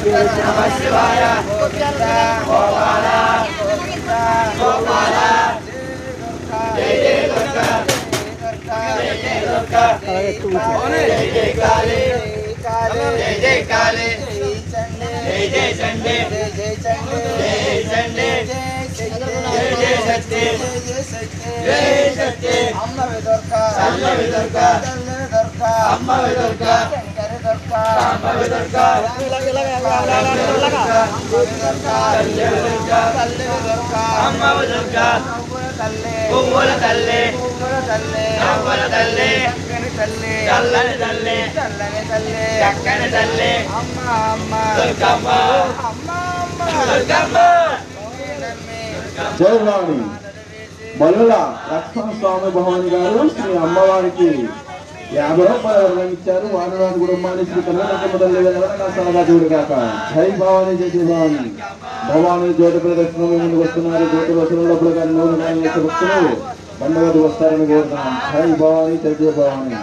नमः शिवाय गोपाल गोपाल जय जय दुर्गा जय जय दुर्गा जय जय काली जय जय काली जय जय चंडी जय चंडी जय जय शक्ति जय शक्ति अम्मा दुर्गा अम्मा दुर्गा अम्मा दुर्गा अम्मा दुर्गा పువ్వుల తల్లి నవ్వుల తల్లి చల్లని తల్లి చక్కని తల్లి దుర్గమ్మ దుర్గమ్మ జై భవాని మల్లుల లక్ష్మణ స్వామి భవాని గారు శ్రీ అమ్మవారికి 50 రూపాయలు ఇచ్చారు. వానరాజు కుటుంబాన్ని శ్రీ కర్ణాటక తల్లి సలహా చూడగాక. జై భవాని జై జై భవాని. భవాని జ్యోతి ప్రదర్శన ముందుకు వస్తున్నారు. జ్యోతి వస్తున్నప్పుడు కానీ నూనె కానీ వేసే భక్తులు పండుగకు వస్తారని కోరుతున్నాం. జై భవాని జై జై భవాని.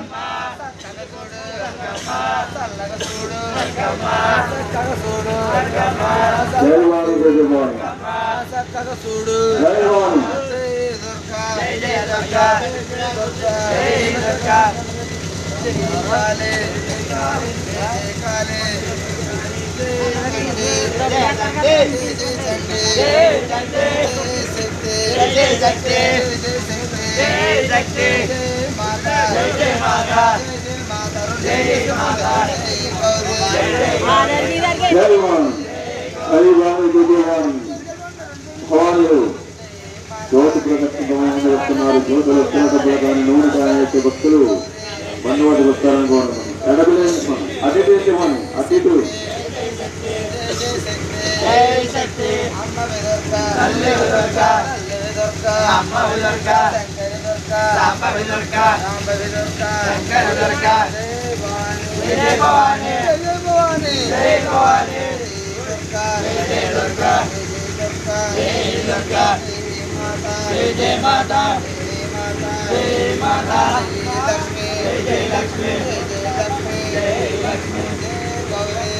జై భవాని జై జై భవాని. జై భవాని జై జయ దుర్గా జై దుర్గా కాలే కాలే జ్యోతి ప్రదర్శన వస్తున్నారు. జ్యోతులు కానీ నూనె కానీ వేసే భక్తులు బంధువాటి వస్తారని కోరుతున్నాం. ఎడబిలేని అటు చేసేవాణి అటు ఇటు जय जय माता जय माता जय लक्ष्मी जय लक्ष्मी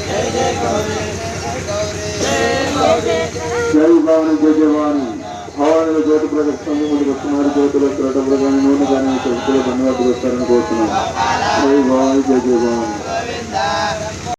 जय जय गौरी जय गौरी జై భవాని జై జై భవాని. భవాని జ్యోతి ప్రదర్శన ముందుకు వస్తున్నారు. జ్యోతులు వస్తున్నప్పుడు కానీ నూనె కానీ భక్తులు ధన్యవాదాలు వస్తారని కోరుతున్నాం. జై భవాని జై జై భవాని.